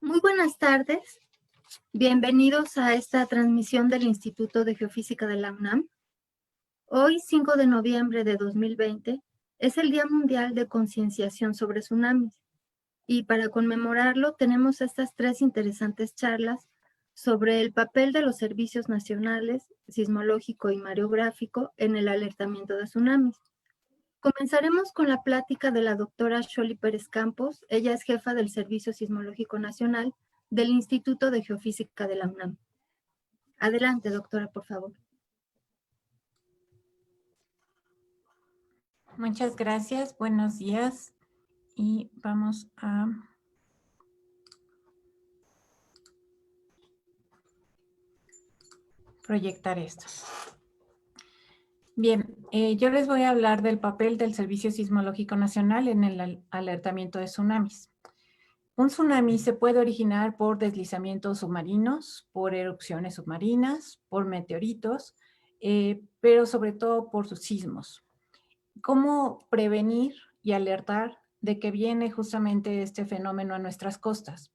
Muy buenas tardes. Bienvenidos a esta transmisión del Instituto de Geofísica de la UNAM. Hoy, 5 de noviembre de 2020, es el Día Mundial de Concienciación sobre Tsunamis. Y para conmemorarlo tenemos estas tres interesantes charlas sobre el papel de los servicios nacionales, sismológico y mareográfico en el alertamiento de tsunamis. Comenzaremos con la plática de la doctora Xoli Pérez Campos. Ella es jefa del Servicio Sismológico Nacional del Instituto de Geofísica de la UNAM. Adelante, doctora, por favor. Muchas gracias, buenos días y vamos a proyectar esto. Bien, yo les voy a hablar del papel del Servicio Sismológico Nacional en el alertamiento de tsunamis. Un tsunami se puede originar por deslizamientos submarinos, por erupciones submarinas, por meteoritos, pero sobre todo por sus sismos. ¿Cómo prevenir y alertar de que viene justamente este fenómeno a nuestras costas?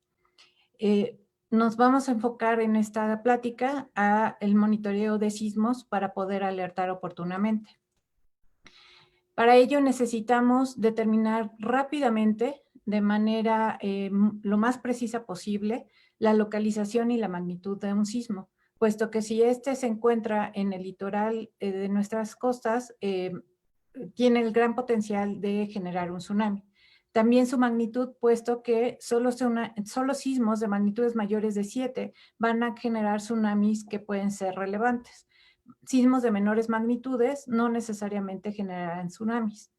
Nos vamos a enfocar en esta plática a el monitoreo de sismos para poder alertar oportunamente. Para ello necesitamos determinar rápidamente, de manera lo más precisa posible, la localización y la magnitud de un sismo, puesto que si este se encuentra en el litoral de nuestras costas, tiene el gran potencial de generar un tsunami. También su magnitud, puesto que solo sismos de magnitudes mayores de 7 van a generar tsunamis que pueden ser relevantes. Sismos de menores magnitudes no necesariamente generarán tsunamis.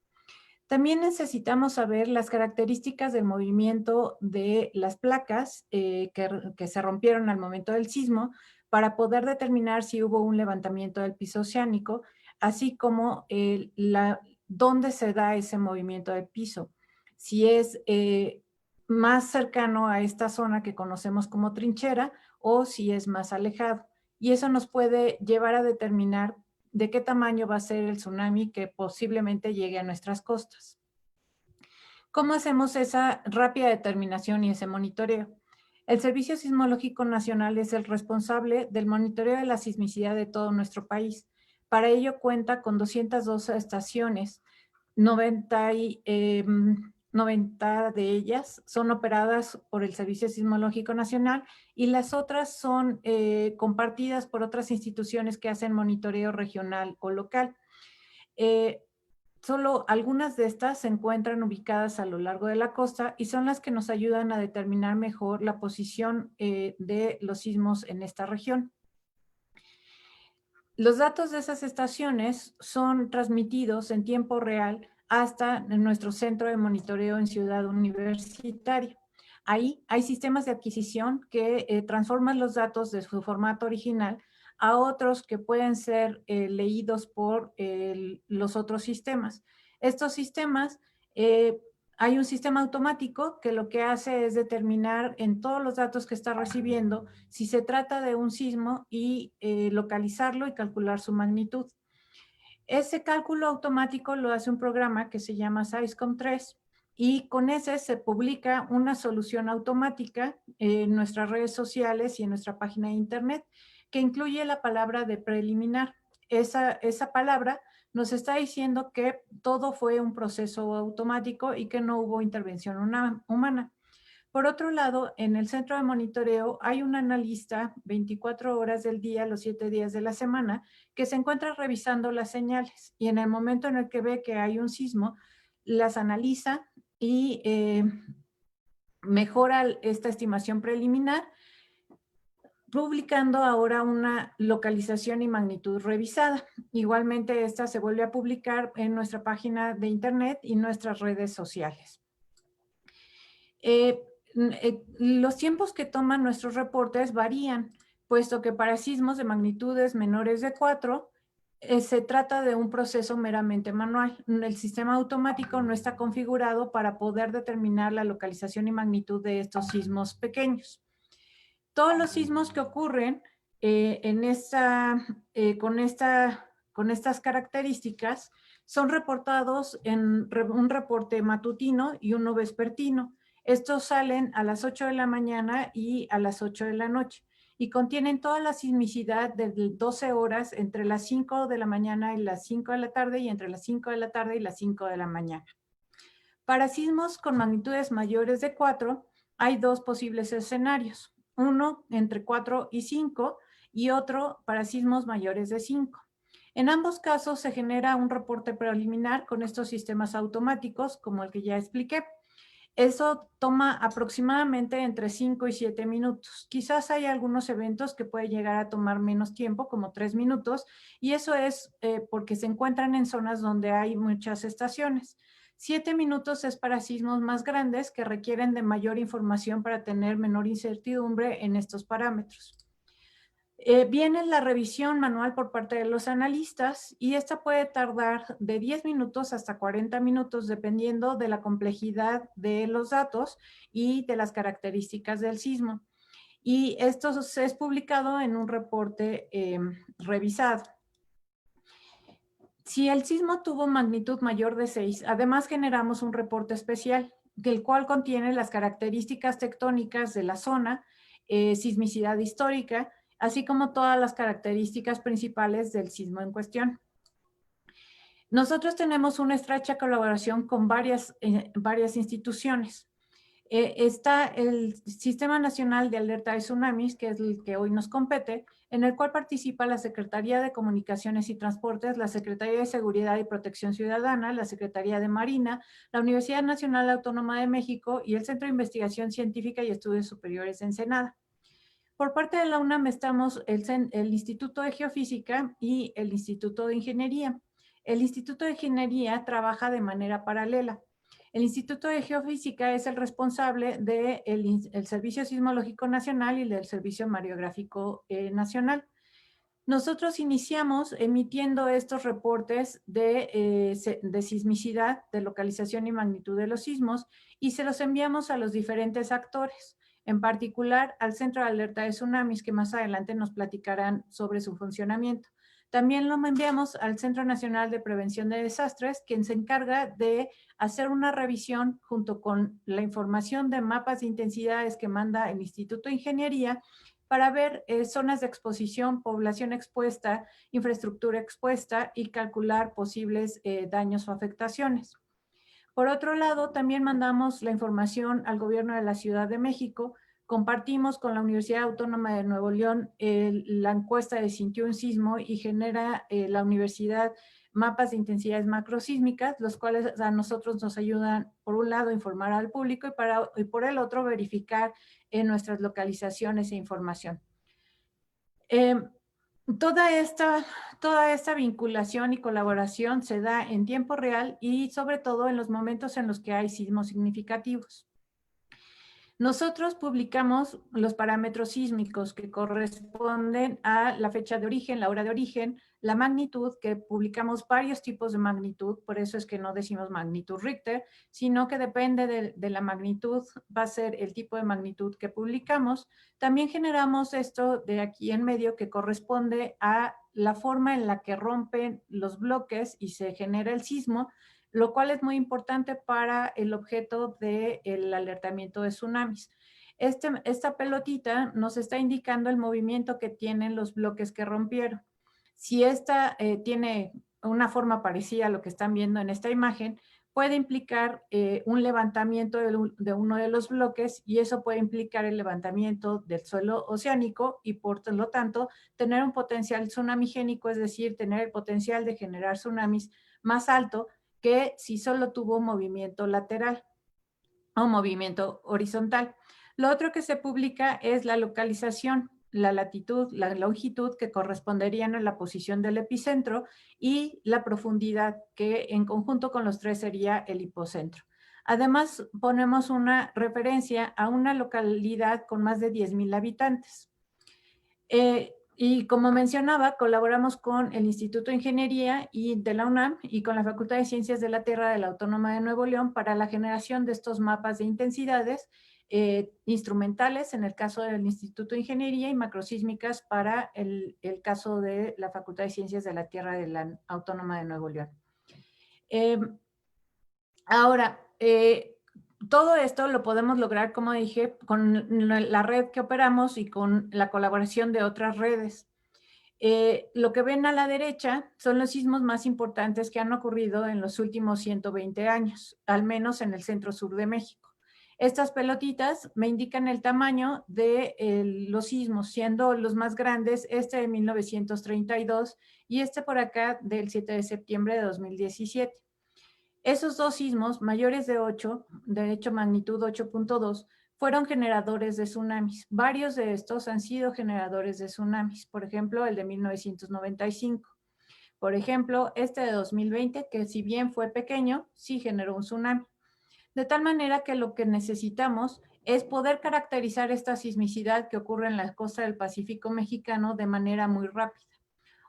También necesitamos saber las características del movimiento de las placas que se rompieron al momento del sismo para poder determinar si hubo un levantamiento del piso oceánico, así como dónde se da ese movimiento del piso. Si es más cercano a esta zona que conocemos como trinchera o si es más alejado. Y eso nos puede llevar a determinar de qué tamaño va a ser el tsunami que posiblemente llegue a nuestras costas. ¿Cómo hacemos esa rápida determinación y ese monitoreo? El Servicio Sismológico Nacional es el responsable del monitoreo de la sismicidad de todo nuestro país. Para ello cuenta con 202 estaciones, 90 de ellas son operadas por el Servicio Sismológico Nacional y las otras son compartidas por otras instituciones que hacen monitoreo regional o local. Solo algunas de estas se encuentran ubicadas a lo largo de la costa y son las que nos ayudan a determinar mejor la posición de los sismos en esta región. Los datos de esas estaciones son transmitidos en tiempo real hasta nuestro centro de monitoreo en Ciudad Universitaria. Ahí hay sistemas de adquisición que transforman los datos de su formato original a otros que pueden ser leídos por los otros sistemas. Estos sistemas, hay un sistema automático que lo que hace es determinar en todos los datos que está recibiendo si se trata de un sismo y localizarlo y calcular su magnitud. Ese cálculo automático lo hace un programa que se llama SAISCOM-3 y con ese se publica una solución automática en nuestras redes sociales y en nuestra página de internet que incluye la palabra de preliminar. Esa palabra nos está diciendo que todo fue un proceso automático y que no hubo intervención humana. Por otro lado, en el centro de monitoreo hay un analista 24 horas del día, los 7 días de la semana, que se encuentra revisando las señales y en el momento en el que ve que hay un sismo, las analiza y mejora esta estimación preliminar, publicando ahora una localización y magnitud revisada. Igualmente, esta se vuelve a publicar en nuestra página de internet y nuestras redes sociales. Los tiempos que toman nuestros reportes varían, puesto que para sismos de magnitudes menores de 4 se trata de un proceso meramente manual. El sistema automático no está configurado para poder determinar la localización y magnitud de estos sismos pequeños. Todos los sismos que ocurren con estas características son reportados en un reporte matutino y uno vespertino. Estos salen a las 8 de la mañana y a las 8 de la noche y contienen toda la sismicidad de 12 horas entre las 5 de la mañana y las 5 de la tarde y entre las 5 de la tarde y las 5 de la mañana. Para sismos con magnitudes mayores de 4, hay dos posibles escenarios. Uno entre 4 y 5 y otro para sismos mayores de 5. En ambos casos se genera un reporte preliminar con estos sistemas automáticos, como el que ya expliqué. Eso toma aproximadamente entre 5 y 7 minutos. Quizás hay algunos eventos que pueden llegar a tomar menos tiempo, como 3 minutos, y eso es porque se encuentran en zonas donde hay muchas estaciones. 7 minutos es para sismos más grandes que requieren de mayor información para tener menor incertidumbre en estos parámetros. Viene la revisión manual por parte de los analistas y esta puede tardar de 10 minutos hasta 40 minutos dependiendo de la complejidad de los datos y de las características del sismo. Y esto es publicado en un reporte revisado. Si el sismo tuvo magnitud mayor de 6, además generamos un reporte especial, el cual contiene las características tectónicas de la zona, sismicidad histórica, así como todas las características principales del sismo en cuestión. Nosotros tenemos una estrecha colaboración con varias instituciones. Está el Sistema Nacional de Alerta de Tsunamis, que es el que hoy nos compete, en el cual participa la Secretaría de Comunicaciones y Transportes, la Secretaría de Seguridad y Protección Ciudadana, la Secretaría de Marina, la Universidad Nacional Autónoma de México y el Centro de Investigación Científica y Estudios Superiores de Ensenada. Por parte de la UNAM estamos el Instituto de Geofísica y el Instituto de Ingeniería. El Instituto de Ingeniería trabaja de manera paralela. El Instituto de Geofísica es el responsable del Servicio Sismológico Nacional y del Servicio Mareográfico Nacional. Nosotros iniciamos emitiendo estos reportes de sismicidad, de localización y magnitud de los sismos y se los enviamos a los diferentes actores, en particular al Centro de Alerta de Tsunamis, que más adelante nos platicarán sobre su funcionamiento. También lo enviamos al Centro Nacional de Prevención de Desastres, quien se encarga de hacer una revisión junto con la información de mapas de intensidades que manda el Instituto de Ingeniería para ver zonas de exposición, población expuesta, infraestructura expuesta y calcular posibles daños o afectaciones. Por otro lado, también mandamos la información al gobierno de la Ciudad de México. Compartimos con la Universidad Autónoma de Nuevo León la encuesta de Sintió un Sismo y genera la universidad mapas de intensidades macrosísmicas, los cuales a nosotros nos ayudan, por un lado, a informar al público y por el otro, verificar nuestras localizaciones e información. Toda esta vinculación y colaboración se da en tiempo real y sobre todo en los momentos en los que hay sismos significativos. Nosotros publicamos los parámetros sísmicos que corresponden a la fecha de origen, la hora de origen, la magnitud, que publicamos varios tipos de magnitud, por eso es que no decimos magnitud Richter, sino que depende de la magnitud, va a ser el tipo de magnitud que publicamos. También generamos esto de aquí en medio que corresponde a la forma en la que rompen los bloques y se genera el sismo, lo cual es muy importante para el objeto del alertamiento de tsunamis. Esta pelotita nos está indicando el movimiento que tienen los bloques que rompieron. Si esta tiene una forma parecida a lo que están viendo en esta imagen, puede implicar un levantamiento de uno de los bloques y eso puede implicar el levantamiento del suelo oceánico y por lo tanto tener un potencial tsunamigénico, es decir, tener el potencial de generar tsunamis más alto que si solo tuvo movimiento lateral o movimiento horizontal. Lo otro que se publica es la localización, la latitud, la longitud que corresponderían a la posición del epicentro y la profundidad que en conjunto con los tres sería el hipocentro. Además, ponemos una referencia a una localidad con más de 10,000 habitantes. Y como mencionaba, colaboramos con el Instituto de Ingeniería y de la UNAM y con la Facultad de Ciencias de la Tierra de la Autónoma de Nuevo León para la generación de estos mapas de intensidades instrumentales en el caso del Instituto de Ingeniería y macrosísmicas para el caso de la Facultad de Ciencias de la Tierra de la Autónoma de Nuevo León. Ahora, Todo esto lo podemos lograr, como dije, con la red que operamos y con la colaboración de otras redes. Lo que ven a la derecha son los sismos más importantes que han ocurrido en los últimos 120 años, al menos en el centro-sur de México. Estas pelotitas me indican el tamaño de los sismos, siendo los más grandes este de 1932 y este por acá del 7 de septiembre de 2017. Esos dos sismos mayores de 8, de hecho magnitud 8.2, fueron generadores de tsunamis. Varios de estos han sido generadores de tsunamis, por ejemplo, el de 1995. Por ejemplo, este de 2020, que si bien fue pequeño, sí generó un tsunami. De tal manera que lo que necesitamos es poder caracterizar esta sismicidad que ocurre en la costa del Pacífico mexicano de manera muy rápida.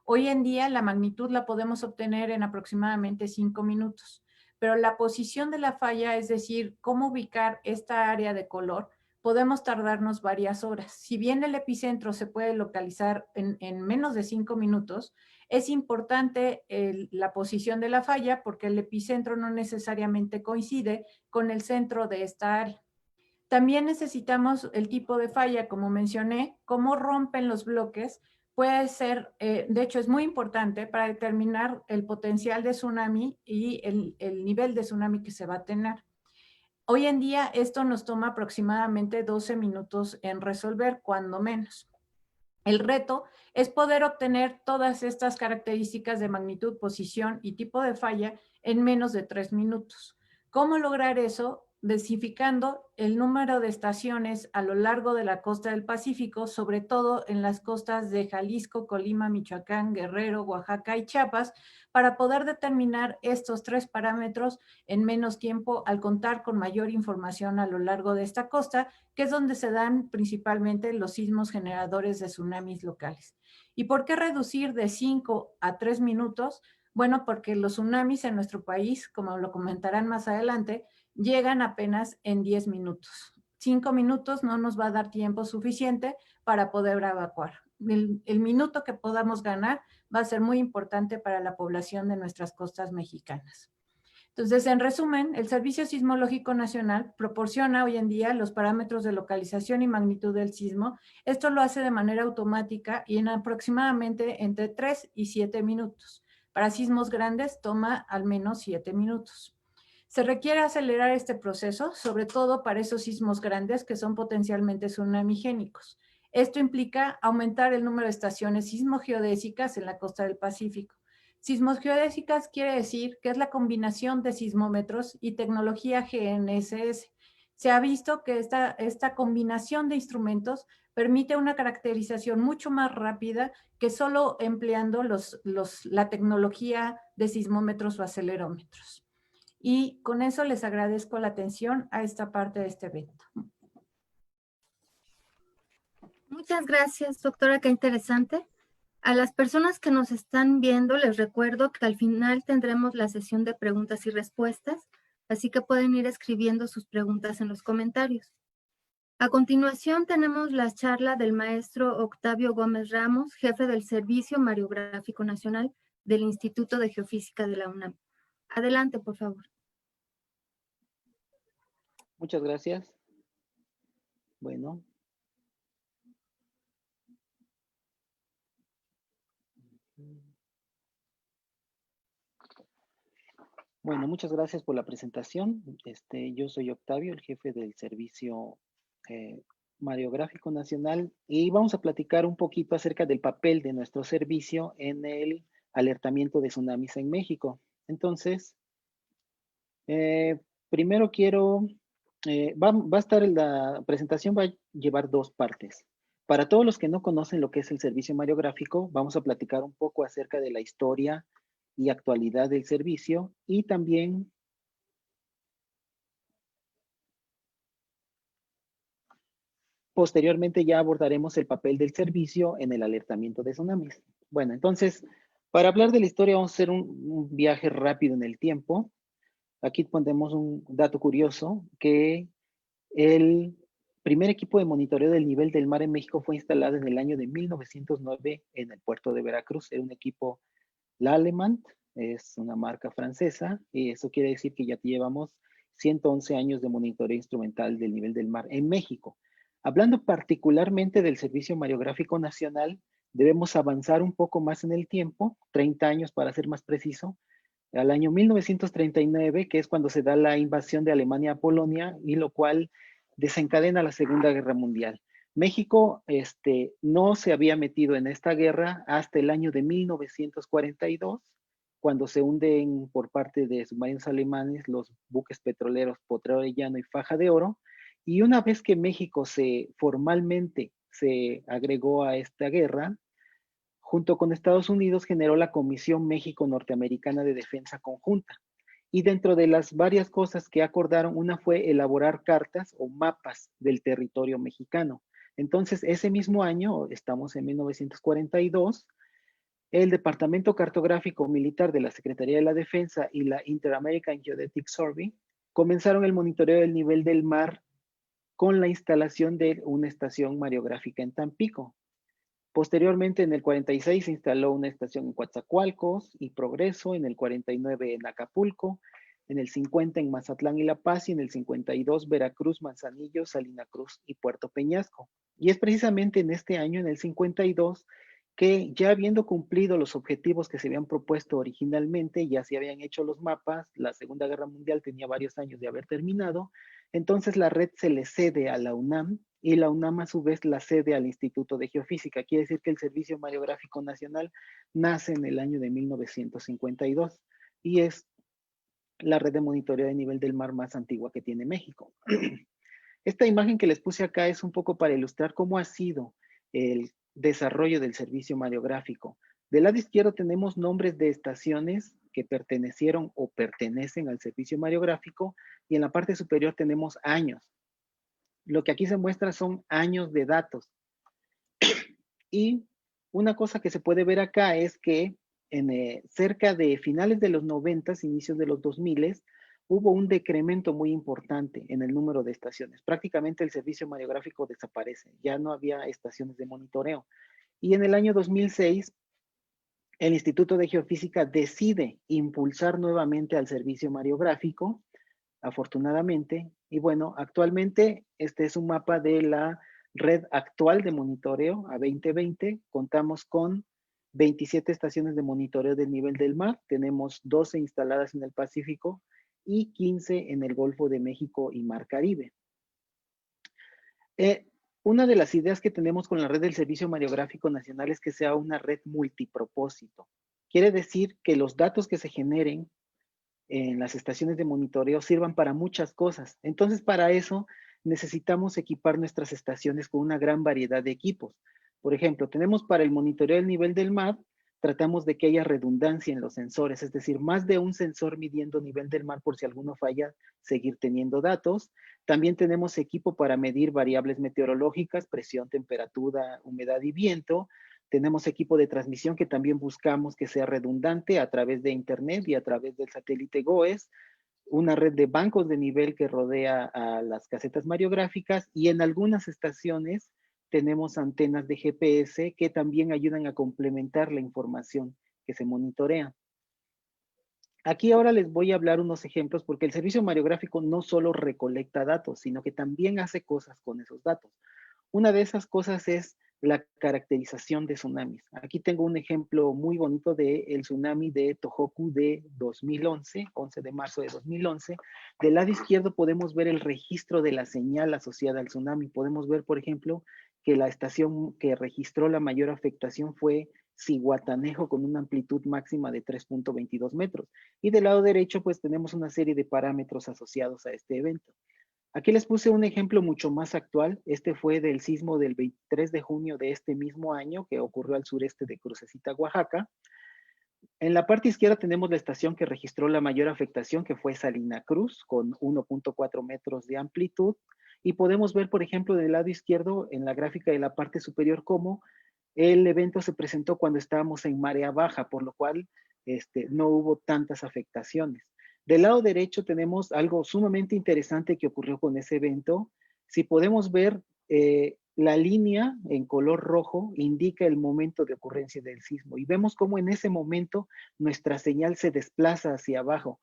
Hoy en día la magnitud la podemos obtener en aproximadamente 5 minutos, pero la posición de la falla, es decir, cómo ubicar esta área de color, podemos tardarnos varias horas. Si bien el epicentro se puede localizar en menos de 5 minutos, es importante la posición de la falla porque el epicentro no necesariamente coincide con el centro de esta área. También necesitamos el tipo de falla, como mencioné, cómo rompen los bloques. Puede ser, de hecho es muy importante para determinar el potencial de tsunami y el nivel de tsunami que se va a tener. Hoy en día esto nos toma aproximadamente 12 minutos en resolver, cuando menos. El reto es poder obtener todas estas características de magnitud, posición y tipo de falla en menos de 3 minutos. ¿Cómo lograr eso? Desificando el número de estaciones a lo largo de la costa del Pacífico, sobre todo en las costas de Jalisco, Colima, Michoacán, Guerrero, Oaxaca y Chiapas, para poder determinar estos 3 parámetros en menos tiempo al contar con mayor información a lo largo de esta costa, que es donde se dan principalmente los sismos generadores de tsunamis locales. ¿Y por qué reducir de 5 a 3 minutos? Bueno, porque los tsunamis en nuestro país, como lo comentarán más adelante, llegan apenas en 10 minutos. 5 minutos no nos va a dar tiempo suficiente para poder evacuar. El minuto que podamos ganar va a ser muy importante para la población de nuestras costas mexicanas. Entonces, en resumen, el Servicio Sismológico Nacional proporciona hoy en día los parámetros de localización y magnitud del sismo. Esto lo hace de manera automática y en aproximadamente entre 3 y 7 minutos. Para sismos grandes toma al menos 7 minutos. Se requiere acelerar este proceso, sobre todo para esos sismos grandes que son potencialmente tsunamigénicos. Esto implica aumentar el número de estaciones sismogeodésicas en la costa del Pacífico. Sismogeodésicas quiere decir que es la combinación de sismómetros y tecnología GNSS. Se ha visto que esta combinación de instrumentos permite una caracterización mucho más rápida que solo empleando la tecnología de sismómetros o acelerómetros. Y con eso les agradezco la atención a esta parte de este evento. Muchas gracias, doctora, qué interesante. A las personas que nos están viendo, les recuerdo que al final tendremos la sesión de preguntas y respuestas, así que pueden ir escribiendo sus preguntas en los comentarios. A continuación tenemos la charla del maestro Octavio Gómez Ramos, jefe del Servicio Mariográfico Nacional del Instituto de Geofísica de la UNAM. Adelante, por favor. Muchas gracias. Bueno. Bueno, muchas gracias por la presentación. Yo soy Octavio, el jefe del Servicio Mariográfico Nacional, y vamos a platicar un poquito acerca del papel de nuestro servicio en el alertamiento de tsunamis en México. Entonces, primero la presentación va a llevar dos partes. Para todos los que no conocen lo que es el servicio mariográfico, vamos a platicar un poco acerca de la historia y actualidad del servicio, y también posteriormente ya abordaremos el papel del servicio en el alertamiento de tsunamis. Bueno, entonces, para hablar de la historia vamos a hacer un viaje rápido en el tiempo. Aquí ponemos un dato curioso, que el primer equipo de monitoreo del nivel del mar en México fue instalado en el año de 1909 en el puerto de Veracruz. Era un equipo L'Allemand, es una marca francesa, y eso quiere decir que ya llevamos 111 años de monitoreo instrumental del nivel del mar en México. Hablando particularmente del Servicio Mareográfico Nacional, debemos avanzar un poco más en el tiempo, 30 años para ser más preciso, al año 1939, que es cuando se da la invasión de Alemania a Polonia, y lo cual desencadena la Segunda Guerra Mundial. México no se había metido en esta guerra hasta el año de 1942, cuando se hunden por parte de submarinos alemanes los buques petroleros Potrero Arellano y Faja de Oro, y una vez que México formalmente se agregó a esta guerra, junto con Estados Unidos generó la Comisión México-Norteamericana de Defensa Conjunta. Y dentro de las varias cosas que acordaron, una fue elaborar cartas o mapas del territorio mexicano. Entonces, ese mismo año, estamos en 1942, el Departamento Cartográfico Militar de la Secretaría de la Defensa y la Inter-American Geodetic Survey comenzaron el monitoreo del nivel del mar con la instalación de una estación mareográfica en Tampico. Posteriormente, en el 46 se instaló una estación en Coatzacoalcos y Progreso, en el 49 en Acapulco, en el 50 en Mazatlán y La Paz, y en el 52 Veracruz, Manzanillo, Salina Cruz y Puerto Peñasco. Y es precisamente en este año, en el 52, que ya habiendo cumplido los objetivos que se habían propuesto originalmente, ya se habían hecho los mapas, la Segunda Guerra Mundial tenía varios años de haber terminado, entonces la red se le cede a la UNAM, y la UNAM a su vez la cede al Instituto de Geofísica. Quiere decir que el Servicio Mareográfico Nacional nace en el año de 1952 y es la red de monitoreo de nivel del mar más antigua que tiene México. Esta imagen que les puse acá es un poco para ilustrar cómo ha sido el desarrollo del servicio mareográfico. Del lado izquierdo tenemos nombres de estaciones que pertenecieron o pertenecen al servicio mareográfico, y en la parte superior tenemos años. Lo que aquí se muestra son años de datos. Y una cosa que se puede ver acá es que cerca de finales de los 90, inicios de los 2000, hubo un decremento muy importante en el número de estaciones. Prácticamente el servicio mareográfico desaparece. Ya no había estaciones de monitoreo. Y en el año 2006, el Instituto de Geofísica decide impulsar nuevamente al servicio mareográfico, afortunadamente. Y bueno, actualmente este es un mapa de la red actual de monitoreo a 2020. Contamos con 27 estaciones de monitoreo del nivel del mar. Tenemos 12 instaladas en el Pacífico y 15 en el Golfo de México y Mar Caribe. Una de las ideas que tenemos con la red del Servicio Mareográfico Nacional es que sea una red multipropósito. Quiere decir que los datos que se generen en las estaciones de monitoreo sirvan para muchas cosas. Entonces, para eso necesitamos equipar nuestras estaciones con una gran variedad de equipos. Por ejemplo, tenemos para el monitoreo del nivel del mar, tratamos de que haya redundancia en los sensores, es decir, más de un sensor midiendo nivel del mar por si alguno falla, seguir teniendo datos. También tenemos equipo para medir variables meteorológicas, presión, temperatura, humedad y viento. Tenemos equipo de transmisión que también buscamos que sea redundante a través de internet y a través del satélite GOES, una red de bancos de nivel que rodea a las casetas mareográficas, y en algunas estaciones tenemos antenas de GPS que también ayudan a complementar la información que se monitorea. Aquí ahora les voy a hablar unos ejemplos, porque el servicio mareográfico no solo recolecta datos, sino que también hace cosas con esos datos. Una de esas cosas es la caracterización de tsunamis. Aquí tengo un ejemplo muy bonito del tsunami de Tohoku de 2011, 11 de marzo de 2011. Del lado izquierdo podemos ver el registro de la señal asociada al tsunami. Podemos ver, por ejemplo, que la estación que registró la mayor afectación fue Zihuatanejo, con una amplitud máxima de 3.22 metros. Y del lado derecho, pues tenemos una serie de parámetros asociados a este evento. Aquí les puse un ejemplo mucho más actual. Este fue del sismo del 23 de junio de este mismo año, que ocurrió al sureste de Crucecita, Oaxaca. En la parte izquierda tenemos la estación que registró la mayor afectación, que fue Salina Cruz, con 1.4 metros de amplitud. Y podemos ver, por ejemplo, del lado izquierdo, en la gráfica de la parte superior, cómo el evento se presentó cuando estábamos en marea baja, por lo cual no hubo tantas afectaciones. Del lado derecho tenemos algo sumamente interesante que ocurrió con ese evento. Si podemos ver, la línea en color rojo indica el momento de ocurrencia del sismo, y vemos cómo en ese momento nuestra señal se desplaza hacia abajo.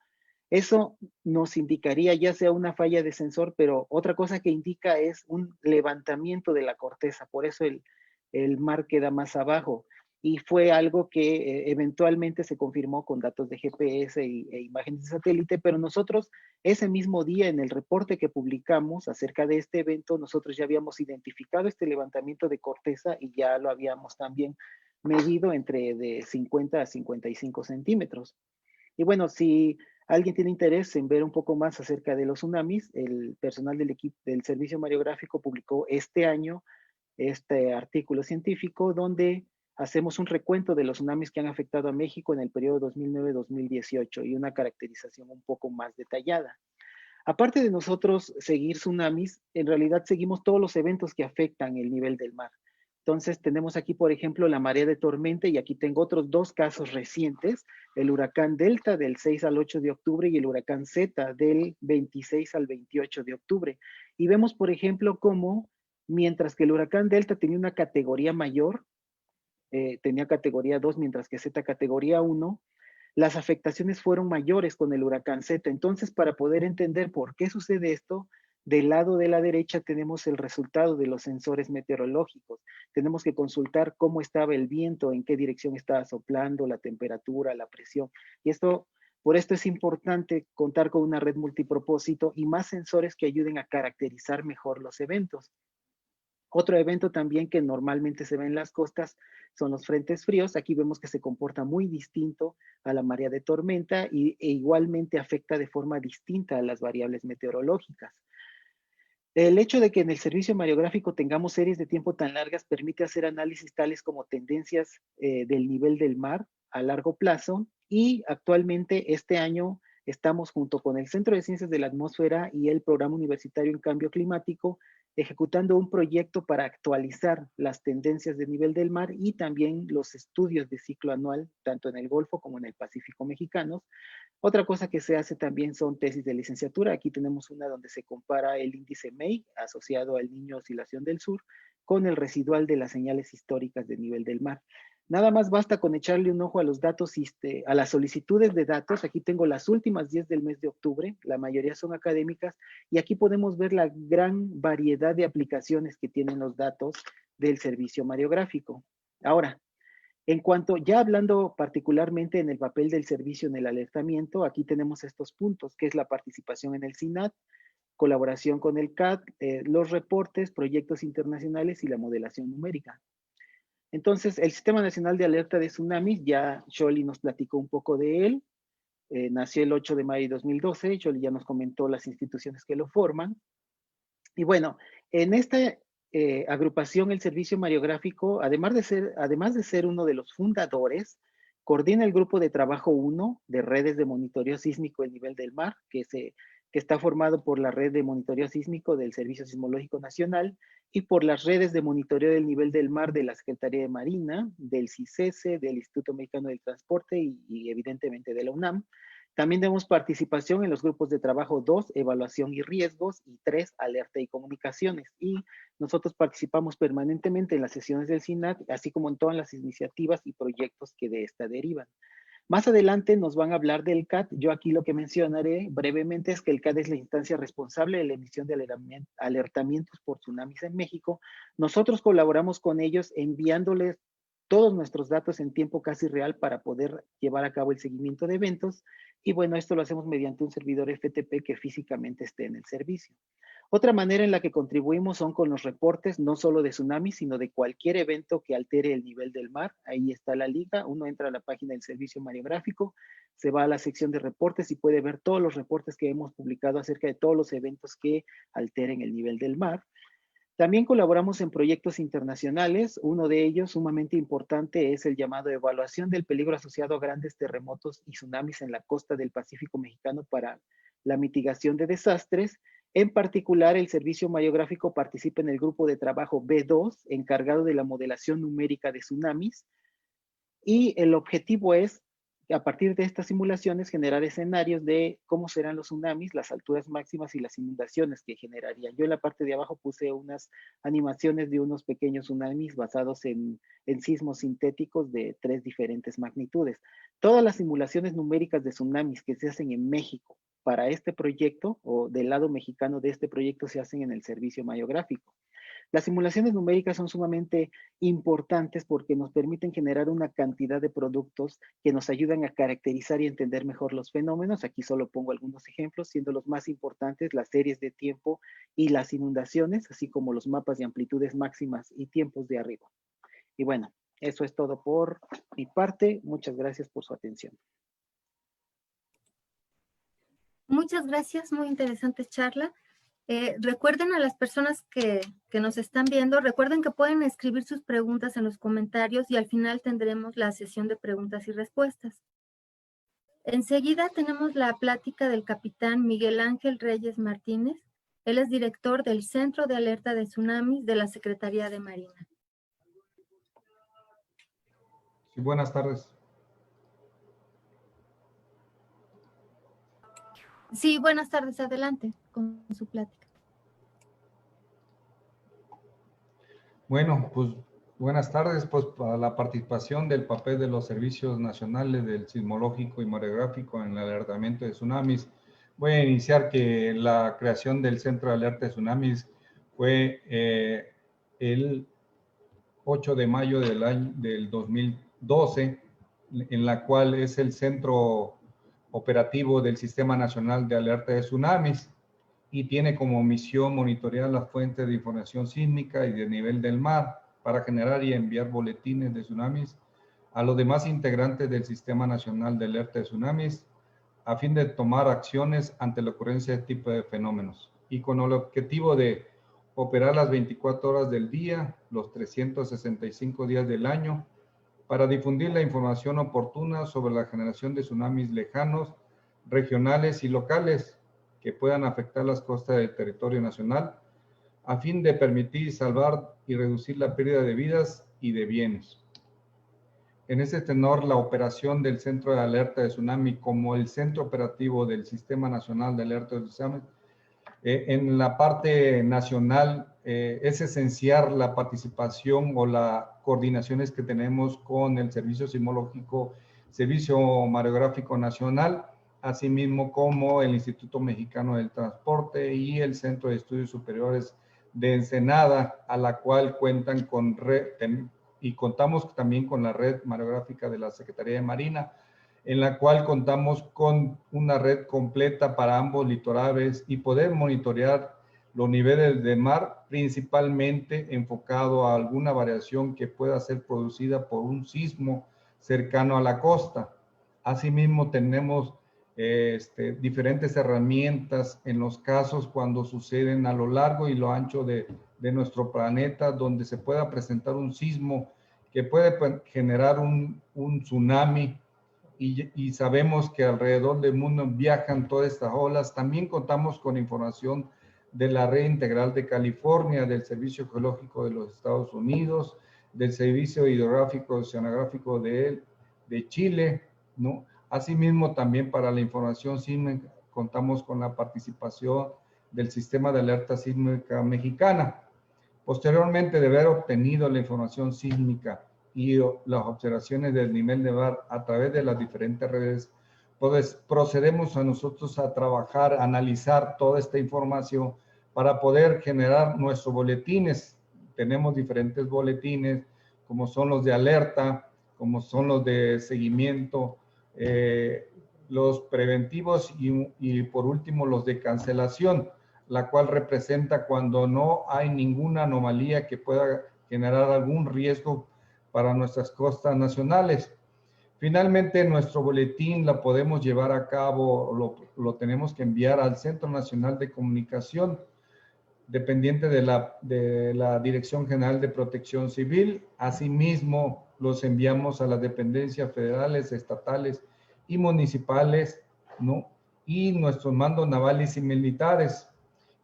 Eso nos indicaría ya sea una falla de sensor, pero otra cosa que indica es un levantamiento de la corteza, por eso el mar queda más abajo. Y fue algo que eventualmente se confirmó con datos de GPS e imágenes de satélite, pero nosotros ese mismo día en el reporte que publicamos acerca de este evento, nosotros ya habíamos identificado este levantamiento de corteza y ya lo habíamos también medido entre de 50 a 55 centímetros. Y bueno, si alguien tiene interés en ver un poco más acerca de los tsunamis, el personal del equipo del Servicio Mareográfico publicó este año este artículo científico donde hacemos un recuento de los tsunamis que han afectado a México en el periodo 2009-2018 y una caracterización un poco más detallada. Aparte de nosotros seguir tsunamis, en realidad seguimos todos los eventos que afectan el nivel del mar. Entonces tenemos aquí, por ejemplo, la marea de tormenta y aquí tengo otros dos casos recientes, el huracán Delta del 6 al 8 de octubre y el huracán Zeta del 26 al 28 de octubre. Y vemos, por ejemplo, cómo mientras que el huracán Delta tenía una categoría mayor, tenía categoría 2, mientras que Zeta categoría 1, las afectaciones fueron mayores con el huracán Zeta. Entonces, para poder entender por qué sucede esto, del lado de la derecha tenemos el resultado de los sensores meteorológicos. Tenemos que consultar cómo estaba el viento, en qué dirección estaba soplando, la temperatura, la presión. Y esto, por esto es importante contar con una red multipropósito y más sensores que ayuden a caracterizar mejor los eventos. Otro evento también que normalmente se ve en las costas son los frentes fríos. Aquí vemos que se comporta muy distinto a la marea de tormenta e igualmente afecta de forma distinta a las variables meteorológicas. El hecho de que en el servicio mareográfico tengamos series de tiempo tan largas permite hacer análisis tales como tendencias del nivel del mar a largo plazo y actualmente este año estamos junto con el Centro de Ciencias de la Atmósfera y el Programa Universitario en Cambio Climático ejecutando un proyecto para actualizar las tendencias de nivel del mar y también los estudios de ciclo anual, tanto en el Golfo como en el Pacífico mexicanos. Otra cosa que se hace también son tesis de licenciatura. Aquí tenemos una donde se compara el índice MEI asociado al Niño Oscilación del Sur con el residual de las señales históricas de nivel del mar. Nada más basta con echarle un ojo a los datos, a las solicitudes de datos. Aquí tengo las últimas 10 del mes de octubre, la mayoría son académicas, y aquí podemos ver la gran variedad de aplicaciones que tienen los datos del servicio mareográfico. Ahora, en cuanto, ya hablando particularmente en el papel del servicio en el alertamiento, aquí tenemos estos puntos, que es la participación en el CINAT, colaboración con el CAT, los reportes, proyectos internacionales y la modelación numérica. Entonces, el Sistema Nacional de Alerta de Tsunamis, ya Xoli nos platicó un poco de él, nació el 8 de mayo de 2012, Xoli ya nos comentó las instituciones que lo forman. Y bueno, en esta agrupación, el Servicio Mareográfico, además de ser uno de los fundadores, coordina el Grupo de Trabajo 1 de Redes de Monitoreo Sísmico del Nivel del Mar, que está formado por la Red de Monitoreo Sísmico del Servicio Sismológico Nacional y por las redes de monitoreo del nivel del mar de la Secretaría de Marina, del CICESE, del Instituto Mexicano del Transporte y evidentemente de la UNAM. También tenemos participación en los grupos de trabajo 2, evaluación y riesgos, y 3, alerta y comunicaciones. Y nosotros participamos permanentemente en las sesiones del CINAT, así como en todas las iniciativas y proyectos que de esta derivan. Más adelante nos van a hablar del CAT. Yo aquí lo que mencionaré brevemente es que el CAT es la instancia responsable de la emisión de alertamientos por tsunamis en México. Nosotros colaboramos con ellos enviándoles todos nuestros datos en tiempo casi real para poder llevar a cabo el seguimiento de eventos. Y bueno, esto lo hacemos mediante un servidor FTP que físicamente esté en el servicio. Otra manera en la que contribuimos son con los reportes, no solo de tsunamis, sino de cualquier evento que altere el nivel del mar. Ahí está la liga. Uno entra a la página del Servicio Mareográfico, se va a la sección de reportes y puede ver todos los reportes que hemos publicado acerca de todos los eventos que alteren el nivel del mar. También colaboramos en proyectos internacionales. Uno de ellos, sumamente importante, es el llamado Evaluación del Peligro Asociado a Grandes Terremotos y Tsunamis en la Costa del Pacífico Mexicano para la Mitigación de Desastres. En particular, el Servicio Mareográfico participa en el grupo de trabajo B2, encargado de la modelación numérica de tsunamis. Y el objetivo es a partir de estas simulaciones, generar escenarios de cómo serán los tsunamis, las alturas máximas y las inundaciones que generarían. Yo en la parte de abajo puse unas animaciones de unos pequeños tsunamis basados en sismos sintéticos de 3 diferentes magnitudes. Todas las simulaciones numéricas de tsunamis que se hacen en México para este proyecto, o del lado mexicano de este proyecto, se hacen en el servicio mayográfico. Las simulaciones numéricas son sumamente importantes porque nos permiten generar una cantidad de productos que nos ayudan a caracterizar y entender mejor los fenómenos. Aquí solo pongo algunos ejemplos, siendo los más importantes las series de tiempo y las inundaciones, así como los mapas de amplitudes máximas y tiempos de arriba. Y bueno, eso es todo por mi parte. Muchas gracias por su atención. Muchas gracias, muy interesante charla. Recuerden a las personas que nos están viendo, recuerden que pueden escribir sus preguntas en los comentarios y al final tendremos la sesión de preguntas y respuestas. Enseguida tenemos la plática del capitán Miguel Ángel Reyes Martínez. Él es director del Centro de Alerta de Tsunamis de la Secretaría de Marina. Sí, buenas tardes. Sí, buenas tardes, adelante con su plática. Bueno, pues buenas tardes, pues para la participación del papel de los servicios nacionales del sismológico y mareográfico en el alertamiento de tsunamis. Voy a iniciar que la creación del Centro de Alerta de Tsunamis fue el 8 de mayo del 2012, en la cual es el centro operativo del Sistema Nacional de Alerta de Tsunamis y tiene como misión monitorear las fuentes de información sísmica y de nivel del mar para generar y enviar boletines de tsunamis a los demás integrantes del Sistema Nacional de Alerta de Tsunamis a fin de tomar acciones ante la ocurrencia de este tipo de fenómenos y con el objetivo de operar las 24 horas del día, los 365 días del año, para difundir la información oportuna sobre la generación de tsunamis lejanos, regionales y locales que puedan afectar las costas del territorio nacional, a fin de permitir salvar y reducir la pérdida de vidas y de bienes. En ese tenor, la operación del Centro de Alerta de Tsunami como el centro operativo del Sistema Nacional de Alerta de Tsunami, en la parte nacional es esencial la participación o las coordinaciones que tenemos con el Servicio Sismológico, Servicio Mareográfico Nacional, asimismo como el Instituto Mexicano del Transporte y el Centro de Estudios Superiores de Ensenada, a la cual cuentan con red, y contamos también con la red mareográfica de la Secretaría de Marina, en la cual contamos con una red completa para ambos litorales y poder monitorear los niveles de mar, principalmente enfocado a alguna variación que pueda ser producida por un sismo cercano a la costa. Asimismo, tenemos diferentes herramientas en los casos cuando suceden a lo largo y lo ancho de nuestro planeta, donde se pueda presentar un sismo que puede generar un tsunami, y sabemos que alrededor del mundo viajan todas estas olas. También contamos con información de la Red Integral de California, del Servicio Geológico de los Estados Unidos, del Servicio Hidrográfico Oceanográfico de Chile, ¿no? Asimismo, también para la información sísmica contamos con la participación del Sistema de Alerta Sísmica Mexicana. Posteriormente de haber obtenido la información sísmica y las observaciones del nivel de mar a través de las diferentes redes, pues procedemos a nosotros a trabajar, a analizar toda esta información para poder generar nuestros boletines. Tenemos diferentes boletines, como son los de alerta, como son los de seguimiento, los preventivos y por último los de cancelación, la cual representa cuando no hay ninguna anomalía que pueda generar algún riesgo para nuestras costas nacionales. Finalmente, nuestro boletín la podemos llevar a cabo, lo tenemos que enviar al Centro Nacional de Comunicación, dependiente de la Dirección General de Protección Civil. Asimismo, los enviamos a las dependencias federales, estatales y municipales, ¿no? Y nuestros mandos navales y militares.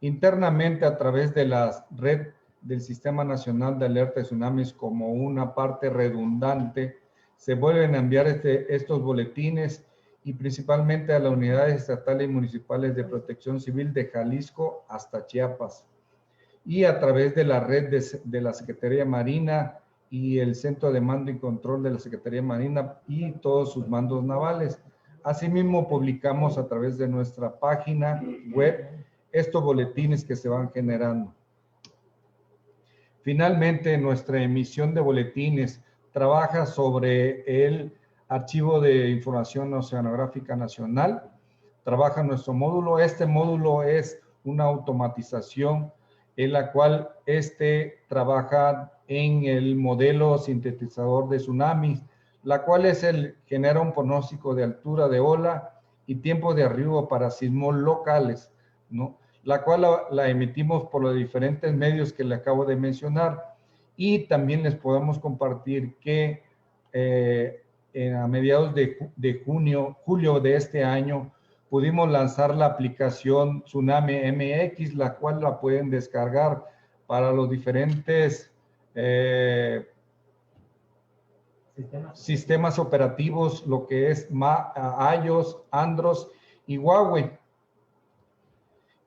Internamente, a través de la red del Sistema Nacional de Alerta de Tsunamis como una parte redundante, se vuelven a enviar estos boletines y principalmente a las unidades estatales y municipales de protección civil de Jalisco hasta Chiapas. Y a través de la red de la Secretaría Marina y el Centro de Mando y Control de la Secretaría Marina y todos sus mandos navales. Asimismo, publicamos a través de nuestra página web estos boletines que se van generando. Finalmente, nuestra emisión de boletines trabaja sobre el Archivo de Información Oceanográfica Nacional. Trabaja nuestro módulo. Este módulo es una automatización en la cual trabaja en el modelo sintetizador de tsunamis, la cual genera un pronóstico de altura de ola y tiempo de arribo para sismos locales, ¿no? La cual la emitimos por los diferentes medios que le acabo de mencionar, y también les podemos compartir que a mediados de julio de este año pudimos lanzar la aplicación Tsunami MX, la cual la pueden descargar para los diferentes sistemas operativos, lo que es iOS, Android y Huawei.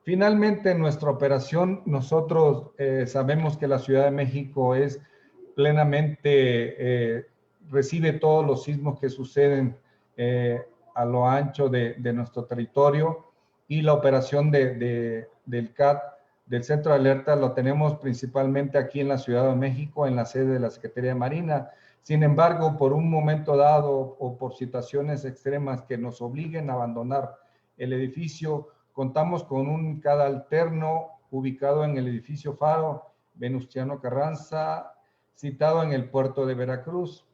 Finalmente, en nuestra operación, nosotros sabemos que la Ciudad de México es plenamente, recibe todos los sismos que suceden a lo ancho de nuestro territorio, y la operación del CAT, del Centro de Alerta, lo tenemos principalmente aquí en la Ciudad de México, en la sede de la Secretaría de Marina. Sin embargo, por un momento dado o por situaciones extremas que nos obliguen a abandonar el edificio, contamos con un CAD alterno ubicado en el edificio Faro Venustiano Carranza, citado en el puerto de Veracruz.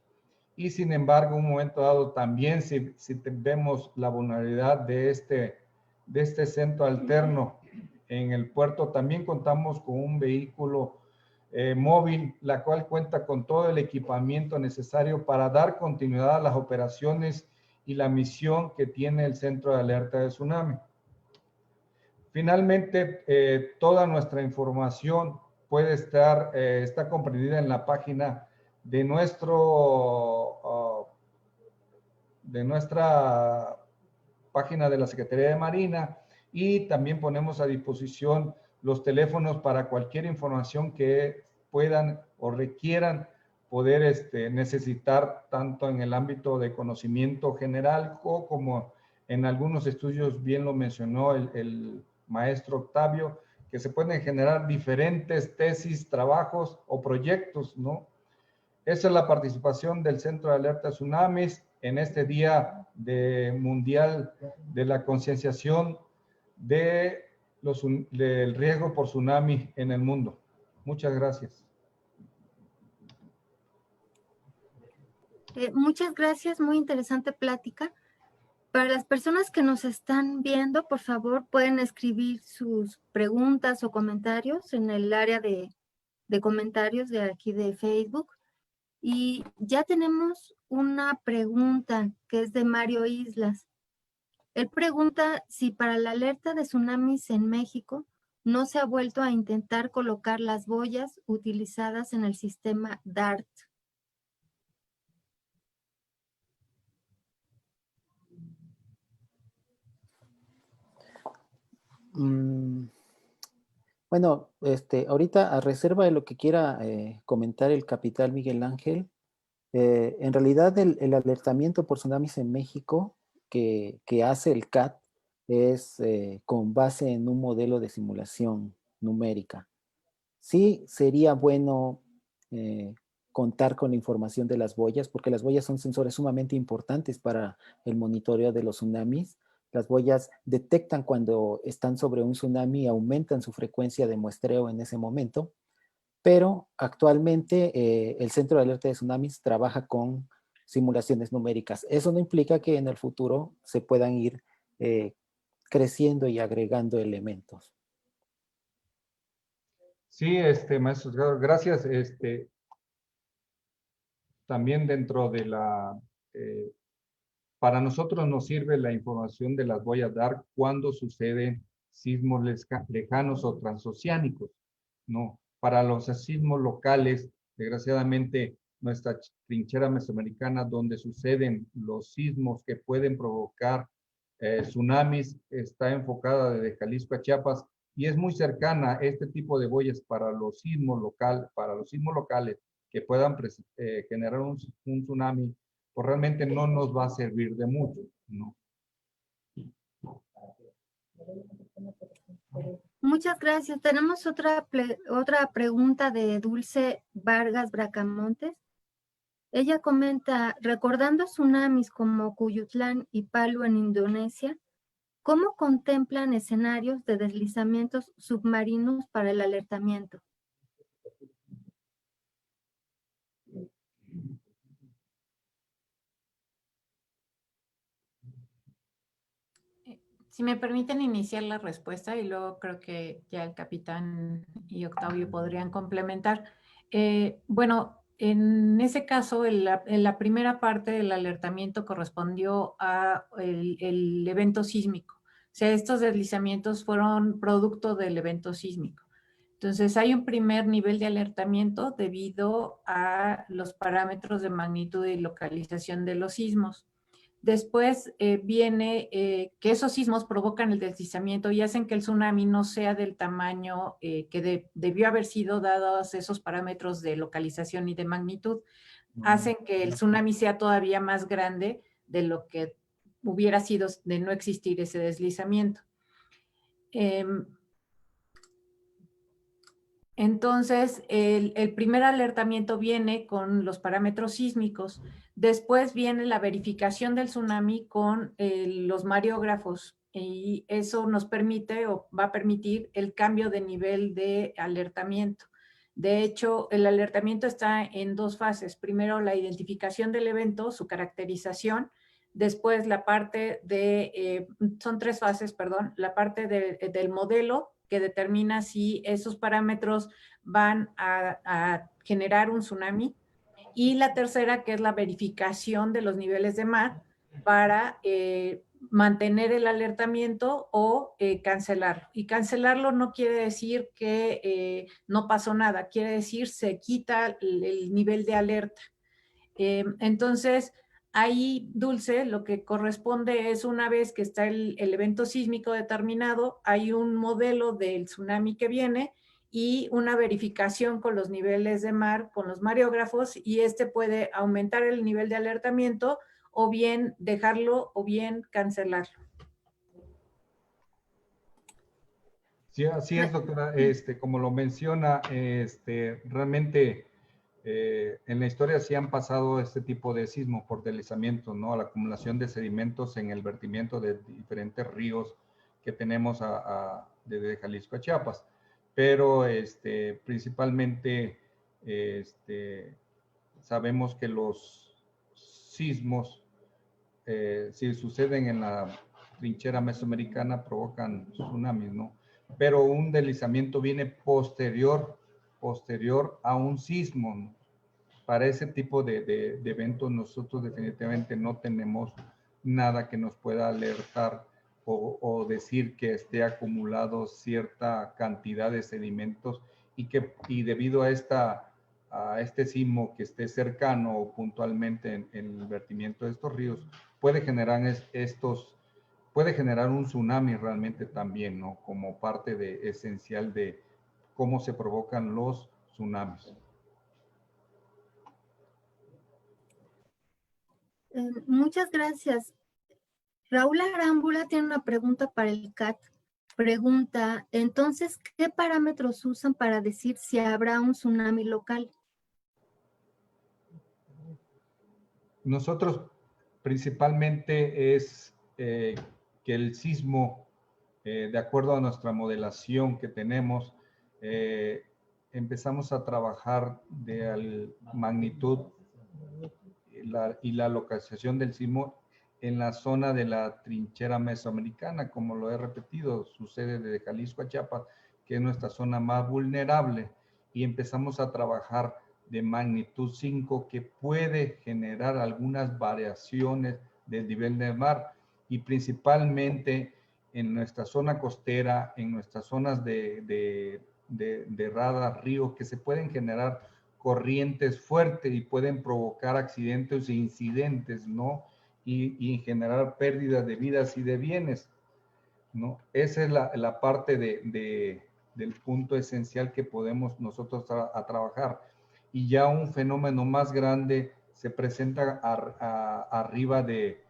Y sin embargo, un momento dado también, si vemos la vulnerabilidad de este centro alterno en el puerto, también contamos con un vehículo móvil, la cual cuenta con todo el equipamiento necesario para dar continuidad a las operaciones y la misión que tiene el Centro de Alerta de Tsunami. Finalmente, toda nuestra información puede está comprendida en la página de nuestra página de la Secretaría de Marina, y también ponemos a disposición los teléfonos para cualquier información que puedan o requieran poder necesitar, tanto en el ámbito de conocimiento general como en algunos estudios, bien lo mencionó el maestro Octavio, que se pueden generar diferentes tesis, trabajos o proyectos, ¿no? Esa es la participación del Centro de Alerta Tsunamis en este Día Mundial de la concienciación del riesgo por tsunami en el mundo. Muchas gracias. Muchas gracias, muy interesante plática. Para las personas que nos están viendo, por favor, pueden escribir sus preguntas o comentarios en el área de comentarios de aquí de Facebook. Y ya tenemos una pregunta que es de Mario Islas. Él pregunta si para la alerta de tsunamis en México no se ha vuelto a intentar colocar las boyas utilizadas en el sistema DART. Bueno, ahorita, a reserva de lo que quiera comentar el capitán Miguel Ángel, en realidad el alertamiento por tsunamis en México que hace el CAT es con base en un modelo de simulación numérica. Sí sería bueno contar con la información de las boyas, porque las boyas son sensores sumamente importantes para el monitoreo de los tsunamis. Las boyas detectan cuando están sobre un tsunami y aumentan su frecuencia de muestreo en ese momento, pero actualmente el Centro de Alerta de Tsunamis trabaja con simulaciones numéricas. Eso no implica que en el futuro se puedan ir creciendo y agregando elementos. Sí, maestro Edgardo, gracias. También dentro de para nosotros nos sirve la información de las boyas DART cuando suceden sismos lejanos o transoceánicos, ¿no? Para los sismos locales, desgraciadamente, nuestra trinchera mesoamericana, donde suceden los sismos que pueden provocar tsunamis, está enfocada desde Jalisco a Chiapas y es muy cercana este tipo de boyas para los sismos locales que puedan generar un tsunami, pues realmente no nos va a servir de mucho, ¿no? Muchas gracias. Tenemos otra pregunta de Dulce Vargas Bracamontes. Ella comenta, recordando tsunamis como Cuyutlán y Palu en Indonesia, ¿cómo contemplan escenarios de deslizamientos submarinos para el alertamiento? Si me permiten iniciar la respuesta y luego creo que ya el capitán y Octavio podrían complementar. Bueno, en ese caso, en la primera parte del alertamiento correspondió a el evento sísmico. O sea, estos deslizamientos fueron producto del evento sísmico. Entonces, hay un primer nivel de alertamiento debido a los parámetros de magnitud y localización de los sismos. Después viene que esos sismos provocan el deslizamiento y hacen que el tsunami no sea del tamaño que debió haber sido dados esos parámetros de localización y de magnitud. Hacen que el tsunami sea todavía más grande de lo que hubiera sido de no existir ese deslizamiento. Entonces, el primer alertamiento viene con los parámetros sísmicos. Después viene la verificación del tsunami con los mareógrafos y eso nos permite o va a permitir el cambio de nivel de alertamiento. De hecho, el alertamiento está en dos fases. Primero, la identificación del evento, su caracterización. Después, la parte de, son tres fases, perdón, la parte del modelo que determina si esos parámetros van a generar un tsunami. Y la tercera, que es la verificación de los niveles de mar para mantener el alertamiento o cancelarlo. Y cancelarlo no quiere decir que no pasó nada, quiere decir se quita el nivel de alerta. Entonces, ahí, Dulce, lo que corresponde es una vez que está el evento sísmico determinado, hay un modelo del tsunami que viene y una verificación con los niveles de mar, con los mareógrafos, y este puede aumentar el nivel de alertamiento o bien dejarlo o bien cancelarlo. Sí, así es, doctora. Como lo menciona, realmente en la historia sí han pasado este tipo de sismos por deslizamiento, ¿no? A la acumulación de sedimentos en el vertimiento de diferentes ríos que tenemos desde Jalisco a Chiapas. Pero principalmente sabemos que los sismos, si suceden en la trinchera mesoamericana, provocan tsunamis, ¿no? Pero un deslizamiento viene posterior a un sismo, ¿no? Para ese tipo de eventos nosotros definitivamente no tenemos nada que nos pueda alertar o decir que esté acumulado cierta cantidad de sedimentos y debido a este sismo que esté cercano o puntualmente en el vertimiento de estos ríos, puede generar un tsunami realmente también, ¿no? Como parte esencial de cómo se provocan los tsunamis. Muchas gracias. Raúl Arámbula tiene una pregunta para el CAT. Pregunta, entonces, ¿qué parámetros usan para decir si habrá un tsunami local? Nosotros principalmente es que el sismo, de acuerdo a nuestra modelación que tenemos, empezamos a trabajar de magnitud y la localización del sismo en la zona de la trinchera mesoamericana, como lo he repetido, sucede desde Jalisco a Chiapas, que es nuestra zona más vulnerable, y empezamos a trabajar de magnitud 5 que puede generar algunas variaciones del nivel del mar y principalmente en nuestra zona costera, en nuestras zonas de radar, ríos, que se pueden generar corrientes fuertes y pueden provocar accidentes e incidentes, ¿no? Y generar pérdidas de vidas y de bienes, ¿no? Esa es la parte del punto esencial que podemos nosotros a trabajar. Y ya un fenómeno más grande se presenta arriba de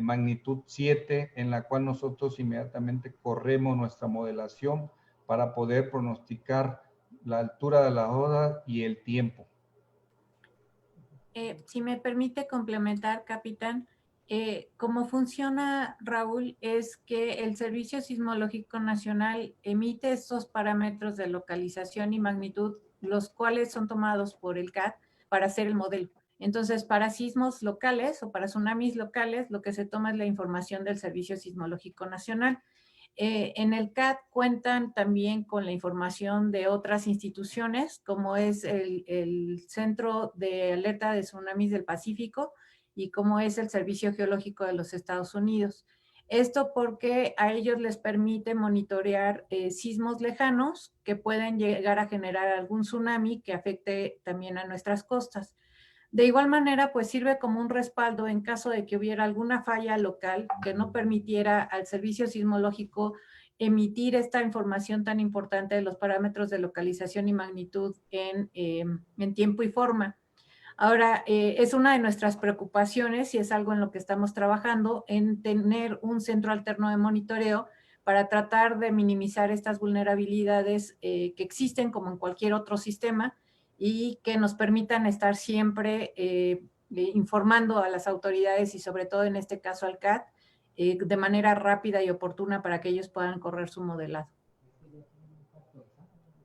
magnitud 7, en la cual nosotros inmediatamente corremos nuestra modelación para poder pronosticar la altura de la ola y el tiempo. Si me permite complementar, capitán, cómo funciona, Raúl, es que el Servicio Sismológico Nacional emite estos parámetros de localización y magnitud, los cuales son tomados por el CAT para hacer el modelo. Entonces, para sismos locales o para tsunamis locales, lo que se toma es la información del Servicio Sismológico Nacional. En el CAT cuentan también con la información de otras instituciones, como es el Centro de Alerta de Tsunamis del Pacífico y como es el Servicio Geológico de los Estados Unidos. Esto porque a ellos les permite monitorear sismos lejanos que pueden llegar a generar algún tsunami que afecte también a nuestras costas. De igual manera, pues sirve como un respaldo en caso de que hubiera alguna falla local que no permitiera al servicio sismológico emitir esta información tan importante de los parámetros de localización y magnitud en tiempo y forma. Ahora, es una de nuestras preocupaciones y es algo en lo que estamos trabajando, en tener un centro alterno de monitoreo para tratar de minimizar estas vulnerabilidades que existen como en cualquier otro sistema y que nos permitan estar siempre informando a las autoridades y sobre todo en este caso al CAT de manera rápida y oportuna para que ellos puedan correr su modelado.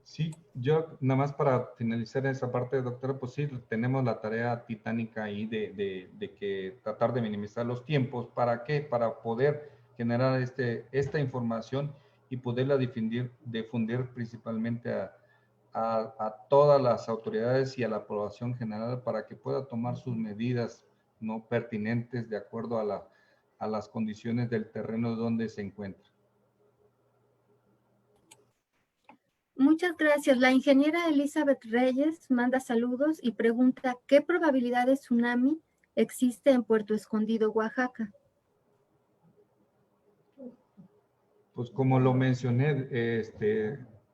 Sí, yo nada más para finalizar esa parte, doctora, pues sí, tenemos la tarea titánica ahí de que tratar de minimizar los tiempos. ¿Para qué? Para poder generar esta información y poderla difundir principalmente a todas las autoridades y a la población general para que pueda tomar sus medidas no pertinentes de acuerdo a las condiciones del terreno donde se encuentra. Muchas gracias. La ingeniera Elizabeth Reyes manda saludos y pregunta, ¿qué probabilidad de tsunami existe en Puerto Escondido, Oaxaca? Pues como lo mencioné,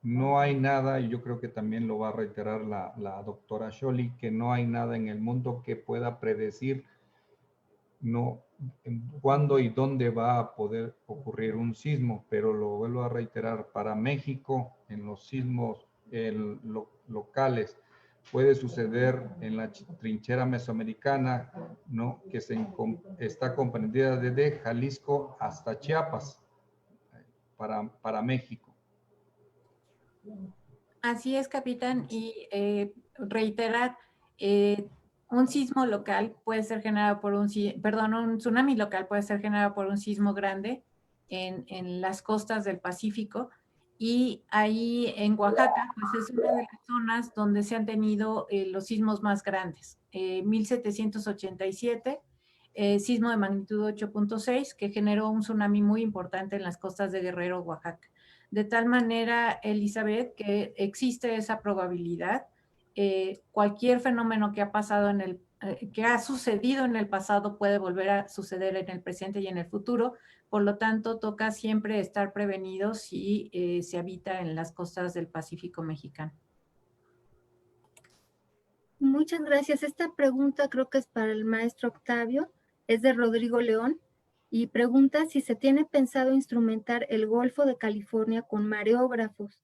no hay nada, y yo creo que también lo va a reiterar la doctora Scholli, que no hay nada en el mundo que pueda predecir cuándo y dónde va a poder ocurrir un sismo, pero lo vuelvo a reiterar, para México, en los sismos locales, puede suceder en la trinchera mesoamericana, ¿no? Que está comprendida desde Jalisco hasta Chiapas, para México. Así es, capitán, y reiterar, un sismo local puede ser generado por un tsunami local puede ser generado por un sismo grande en las costas del Pacífico, y ahí en Oaxaca, pues es una de las zonas donde se han tenido los sismos más grandes. 1787, sismo de magnitud 8.6, que generó un tsunami muy importante en las costas de Guerrero, Oaxaca. De tal manera, Elizabeth, que existe esa probabilidad. Cualquier fenómeno que ha pasado que ha sucedido en el pasado puede volver a suceder en el presente y en el futuro. Por lo tanto, toca siempre estar prevenidos si se habita en las costas del Pacífico mexicano. Muchas gracias. Esta pregunta creo que es para el maestro Octavio, es de Rodrigo León, y pregunta si se tiene pensado instrumentar el Golfo de California con mareógrafos.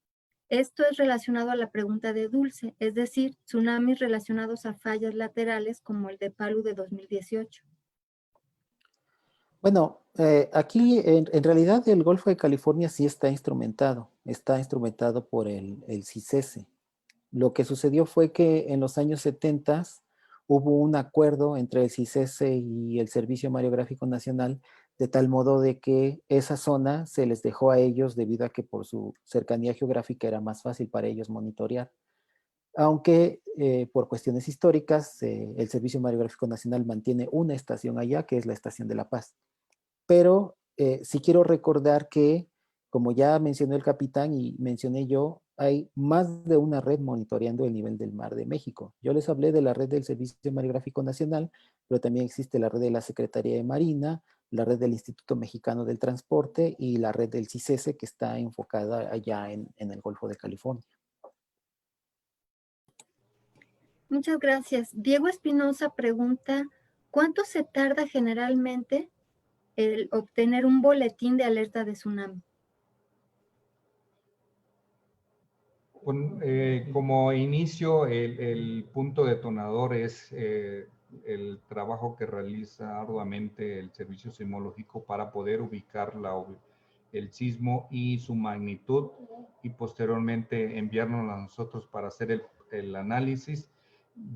Esto es relacionado a la pregunta de Dulce, es decir, tsunamis relacionados a fallas laterales como el de Palu de 2018. Bueno, aquí en realidad el Golfo de California sí está instrumentado por el CICESE. Lo que sucedió fue que en los años 70 hubo un acuerdo entre el CICESE y el Servicio Mareográfico Nacional, de tal modo de que esa zona se les dejó a ellos debido a que por su cercanía geográfica era más fácil para ellos monitorear. Aunque por cuestiones históricas el Servicio Mareográfico Nacional mantiene una estación allá, que es la Estación de La Paz. Pero sí quiero recordar que como ya mencionó el capitán y mencioné yo, hay más de una red monitoreando el nivel del mar de México. Yo les hablé de la red del Servicio Mareográfico Nacional, pero también existe la red de la Secretaría de Marina, la red del Instituto Mexicano del Transporte y la red del CICESE, que está enfocada allá en el Golfo de California. Muchas gracias. Diego Espinosa pregunta, ¿cuánto se tarda generalmente el obtener un boletín de alerta de tsunami? Como inicio, el punto detonador es el trabajo que realiza arduamente el Servicio Sismológico para poder ubicar el sismo y su magnitud y posteriormente enviarnos a nosotros para hacer el análisis.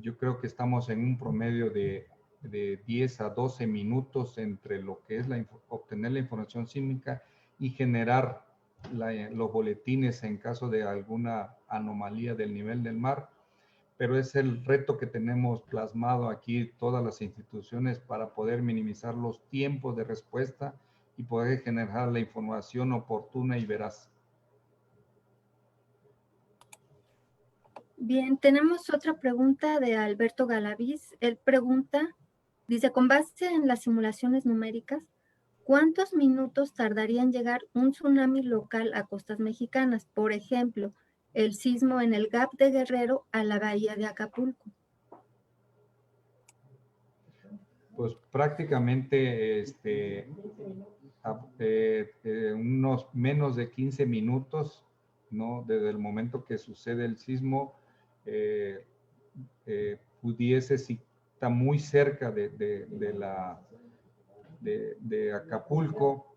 Yo creo que estamos en un promedio de 10 a 12 minutos entre lo que es obtener la información sísmica y generar los boletines en caso de alguna anomalía del nivel del mar, pero es el reto que tenemos plasmado aquí todas las instituciones para poder minimizar los tiempos de respuesta y poder generar la información oportuna y veraz. Bien, tenemos otra pregunta de Alberto Galaviz. Él pregunta, dice, con base en las simulaciones numéricas, ¿cuántos minutos tardaría en llegar un tsunami local a costas mexicanas? Por ejemplo, el sismo en el Gap de Guerrero a la bahía de Acapulco. Pues prácticamente unos menos de 15 minutos, ¿no? Desde el momento que sucede el sismo, pudiese, si está muy cerca de Acapulco,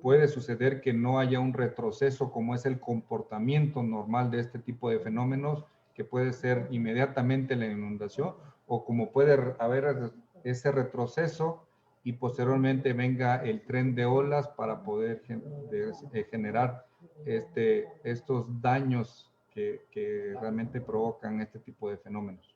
puede suceder que no haya un retroceso como es el comportamiento normal de este tipo de fenómenos, que puede ser inmediatamente la inundación, o como puede haber ese retroceso y posteriormente venga el tren de olas para poder generar estos daños que realmente provocan este tipo de fenómenos.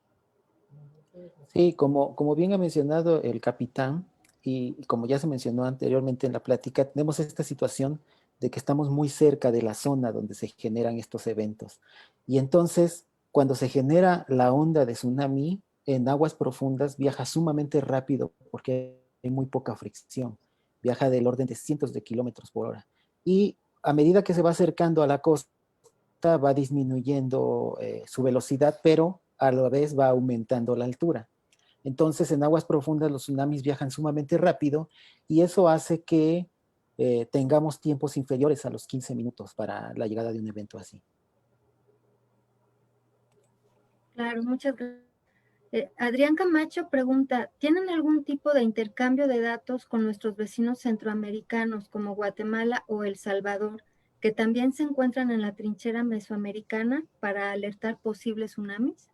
Sí, como bien ha mencionado el capitán, y como ya se mencionó anteriormente en la plática, tenemos esta situación de que estamos muy cerca de la zona donde se generan estos eventos. Y entonces, cuando se genera la onda de tsunami en aguas profundas, viaja sumamente rápido porque hay muy poca fricción. Viaja del orden de cientos de kilómetros por hora. Y a medida que se va acercando a la costa, va disminuyendo su velocidad, pero a la vez va aumentando la altura. Entonces, en aguas profundas los tsunamis viajan sumamente rápido y eso hace que tengamos tiempos inferiores a los 15 minutos para la llegada de un evento así. Claro, muchas gracias. Adrián Camacho pregunta, ¿tienen algún tipo de intercambio de datos con nuestros vecinos centroamericanos como Guatemala o El Salvador, que también se encuentran en la trinchera mesoamericana para alertar posibles tsunamis?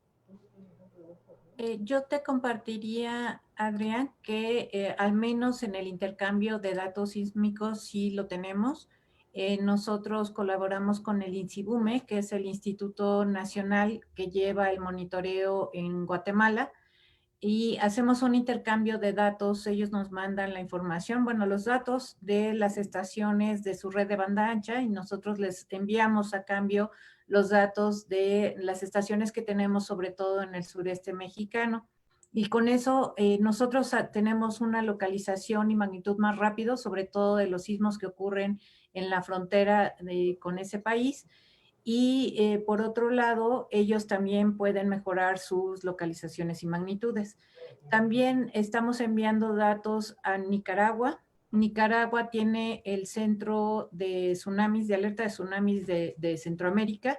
Yo te compartiría, Adrián, que al menos en el intercambio de datos sísmicos sí lo tenemos. Nosotros colaboramos con el INSIBUME, que es el Instituto Nacional que lleva el monitoreo en Guatemala, y hacemos un intercambio de datos. Ellos nos mandan la información, bueno, los datos de las estaciones de su red de banda ancha, y nosotros les enviamos a cambio los datos de las estaciones que tenemos, sobre todo en el sureste mexicano. Y con eso nosotros tenemos una localización y magnitud más rápido, sobre todo de los sismos que ocurren en la frontera con ese país. Y por otro lado, ellos también pueden mejorar sus localizaciones y magnitudes. También estamos enviando datos a Nicaragua. Nicaragua tiene el centro de tsunamis, de alerta de tsunamis de Centroamérica,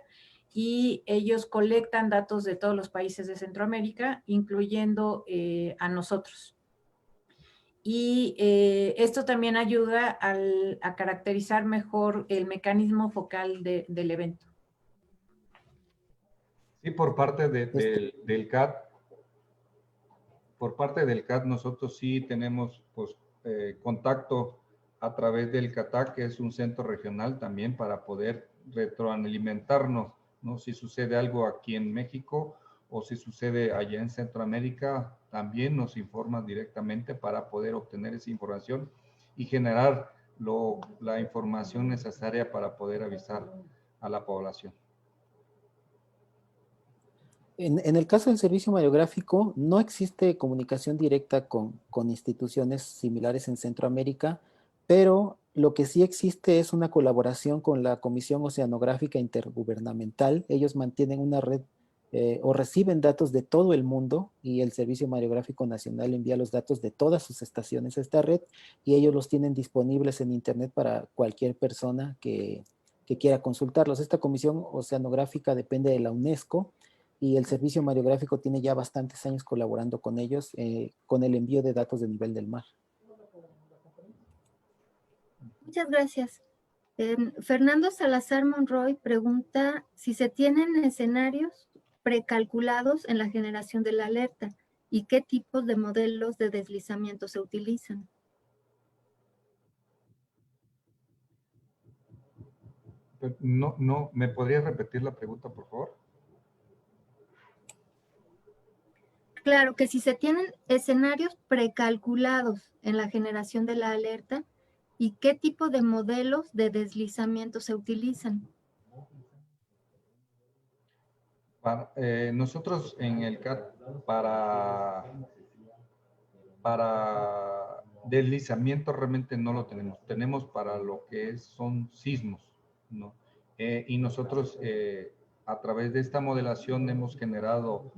y ellos colectan datos de todos los países de Centroamérica, incluyendo a nosotros. Y esto también ayuda a caracterizar mejor el mecanismo focal del evento. Sí, por parte del CAT, nosotros sí tenemos pues, contacto a través del CATAC, que es un centro regional también para poder retroalimentarnos, ¿no? Si sucede algo aquí en México o si sucede allá en Centroamérica, también nos informan directamente para poder obtener esa información y generar la información necesaria para poder avisar a la población. En el caso del servicio mareográfico, no existe comunicación directa con instituciones similares en Centroamérica, pero lo que sí existe es una colaboración con la Comisión Oceanográfica Intergubernamental. Ellos mantienen una red o reciben datos de todo el mundo y el Servicio Mareográfico Nacional envía los datos de todas sus estaciones a esta red y ellos los tienen disponibles en Internet para cualquier persona que quiera consultarlos. Esta Comisión Oceanográfica depende de la UNESCO y el Servicio Mareográfico tiene ya bastantes años colaborando con ellos con el envío de datos de nivel del mar. Muchas gracias. Fernando Salazar Monroy pregunta si se tienen escenarios precalculados en la generación de la alerta y qué tipos de modelos de deslizamiento se utilizan. No, ¿me podrías repetir la pregunta, por favor? Claro, que si se tienen escenarios precalculados en la generación de la alerta y qué tipo de modelos de deslizamiento se utilizan. Nosotros en el CAT para deslizamiento realmente no lo tenemos. Tenemos para lo que son sismos, ¿no? Y nosotros a través de esta modelación hemos generado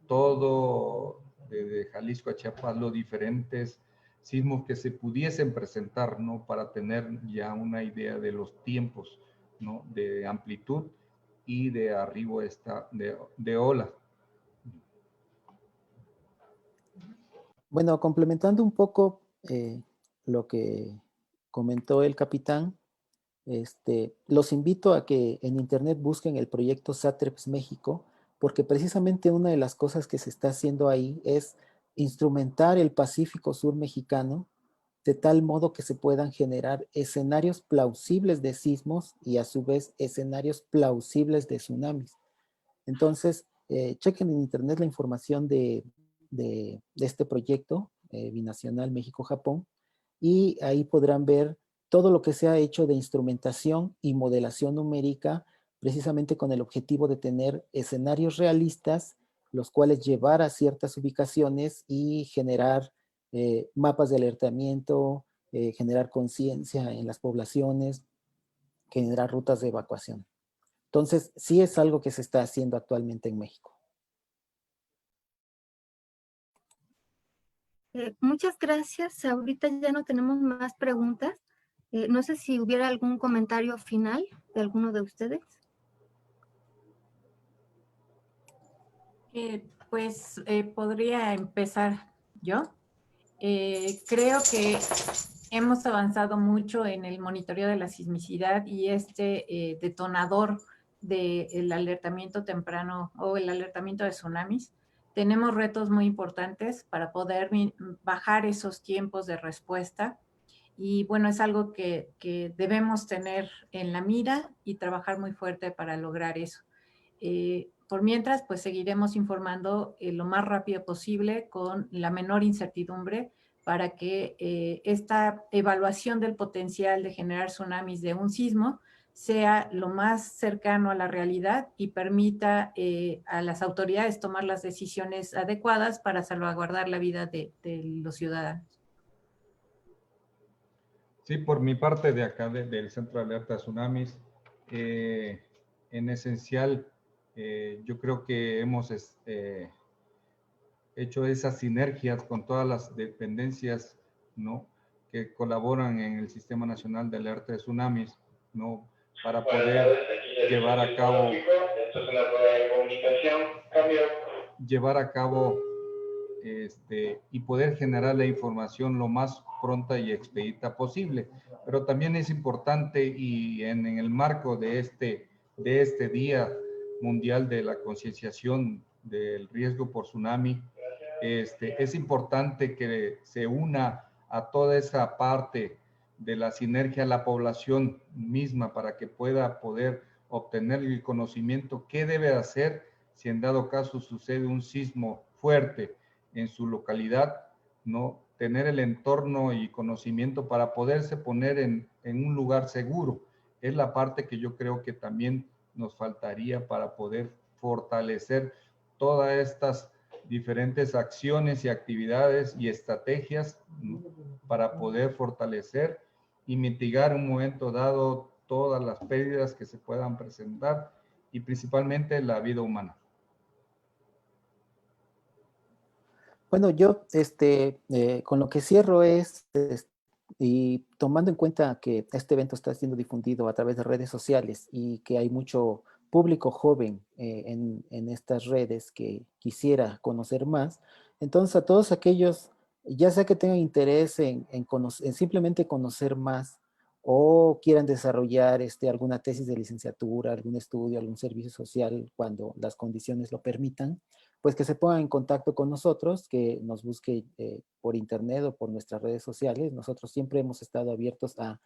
todo desde Jalisco a Chiapas los diferentes sismos que se pudiesen presentar, ¿no? Para tener ya una idea de los tiempos, ¿no? De amplitud y de arribo de ola. Bueno, complementando un poco lo que comentó el capitán, los invito a que en internet busquen el proyecto SATREPS México, porque precisamente una de las cosas que se está haciendo ahí es instrumentar el Pacífico Sur mexicano de tal modo que se puedan generar escenarios plausibles de sismos y a su vez escenarios plausibles de tsunamis. Entonces, chequen en internet la información de este proyecto binacional México-Japón y ahí podrán ver todo lo que se ha hecho de instrumentación y modelación numérica precisamente con el objetivo de tener escenarios realistas, los cuales llevar a ciertas ubicaciones y generar mapas de alertamiento, generar conciencia en las poblaciones, generar rutas de evacuación. Entonces, sí es algo que se está haciendo actualmente en México. Muchas gracias. Ahorita ya no tenemos más preguntas. No sé si hubiera algún comentario final de alguno de ustedes. Podría empezar yo. Creo que hemos avanzado mucho en el monitoreo de la sismicidad y detonador del alertamiento temprano o el alertamiento de tsunamis. Tenemos retos muy importantes para poder bajar esos tiempos de respuesta y bueno, es algo que debemos tener en la mira y trabajar muy fuerte para lograr eso. Por mientras, pues seguiremos informando lo más rápido posible con la menor incertidumbre para que esta evaluación del potencial de generar tsunamis de un sismo sea lo más cercano a la realidad y permita a las autoridades tomar las decisiones adecuadas para salvaguardar la vida de los ciudadanos. Sí, por mi parte de acá del Centro de Alerta de Tsunamis, en esencial, yo creo que hemos hecho esas sinergias con todas las dependencias, ¿no? Que colaboran en el Sistema Nacional de Alerta de Tsunamis, ¿no? Para poder llevar a cabo y poder generar la información lo más pronta y expedita posible. Pero también es importante y en el marco de este Día Mundial de la Concienciación del Riesgo por Tsunami, es importante que se una a toda esa parte de la sinergia a la población misma para que pueda poder obtener el conocimiento qué debe hacer si en dado caso sucede un sismo fuerte en su localidad, ¿no? tener el entorno y conocimiento para poderse poner en un lugar seguro. Es la parte que yo creo que también nos faltaría para poder fortalecer todas estas diferentes acciones y actividades y estrategias para poder fortalecer y mitigar en un momento dado todas las pérdidas que se puedan presentar y principalmente la vida humana. Bueno, yo con lo que cierro y tomando en cuenta que este evento está siendo difundido a través de redes sociales y que hay mucho público joven en estas redes que quisiera conocer más, entonces a todos aquellos, ya sea que tengan interés en simplemente conocer más o quieran desarrollar alguna tesis de licenciatura, algún estudio, algún servicio social cuando las condiciones lo permitan, pues que se pongan en contacto con nosotros, que nos busque por internet o por nuestras redes sociales. Nosotros siempre hemos estado abiertos a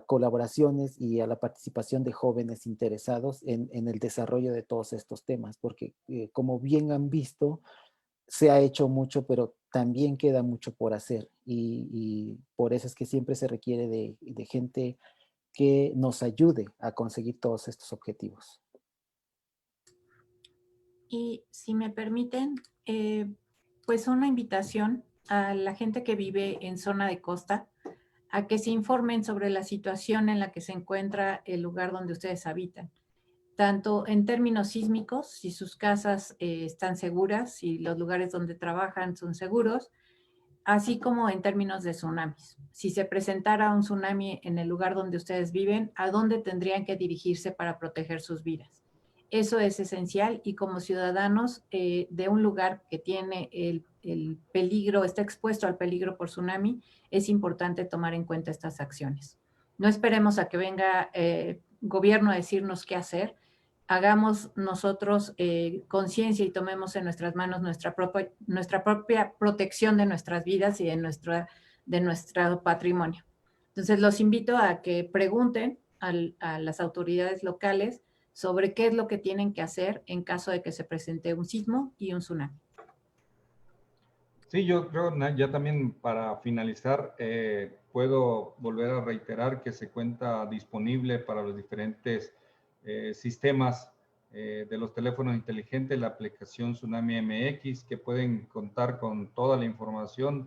colaboraciones y a la participación de jóvenes interesados en el desarrollo de todos estos temas, porque como bien han visto, se ha hecho mucho, pero también queda mucho por hacer y por eso es que siempre se requiere de gente que nos ayude a conseguir todos estos objetivos. Y si me permiten, pues una invitación a la gente que vive en zona de costa a que se informen sobre la situación en la que se encuentra el lugar donde ustedes habitan, tanto en términos sísmicos, si sus casas están seguras, si los lugares donde trabajan son seguros, así como en términos de tsunamis. Si se presentara un tsunami en el lugar donde ustedes viven, ¿a dónde tendrían que dirigirse para proteger sus vidas? Eso es esencial y como ciudadanos de un lugar que tiene el peligro, está expuesto al peligro por tsunami, es importante tomar en cuenta estas acciones. No esperemos a que venga gobierno a decirnos qué hacer. Hagamos nosotros conciencia y tomemos en nuestras manos nuestra propia protección de nuestras vidas y de nuestro patrimonio. Entonces los invito a que pregunten a las autoridades locales sobre qué es lo que tienen que hacer en caso de que se presente un sismo y un tsunami. Sí, yo creo, ya también para finalizar, puedo volver a reiterar que se cuenta disponible para los diferentes sistemas de los teléfonos inteligentes, la aplicación Tsunami MX, que pueden contar con toda la información,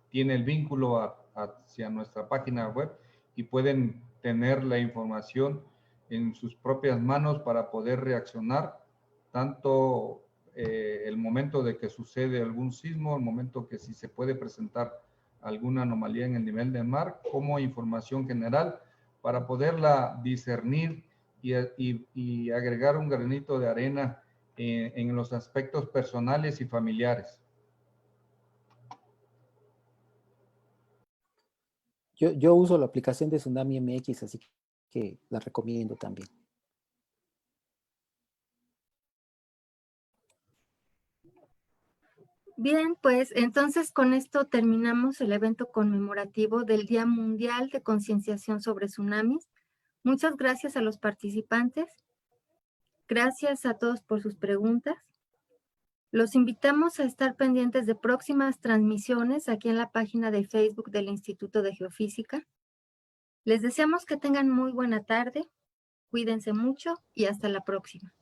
tiene el vínculo hacia nuestra página web y pueden tener la información en sus propias manos para poder reaccionar tanto el momento de que sucede algún sismo, el momento que si se puede presentar alguna anomalía en el nivel del mar, como información general para poderla discernir y agregar un granito de arena en los aspectos personales y familiares. Yo uso la aplicación de Tsunami MX, así que la recomiendo también. Bien, pues entonces con esto terminamos el evento conmemorativo del Día Mundial de Concienciación sobre Tsunamis. Muchas gracias a los participantes. Gracias a todos por sus preguntas. Los invitamos a estar pendientes de próximas transmisiones aquí en la página de Facebook del Instituto de Geofísica. Les deseamos que tengan muy buena tarde, cuídense mucho y hasta la próxima.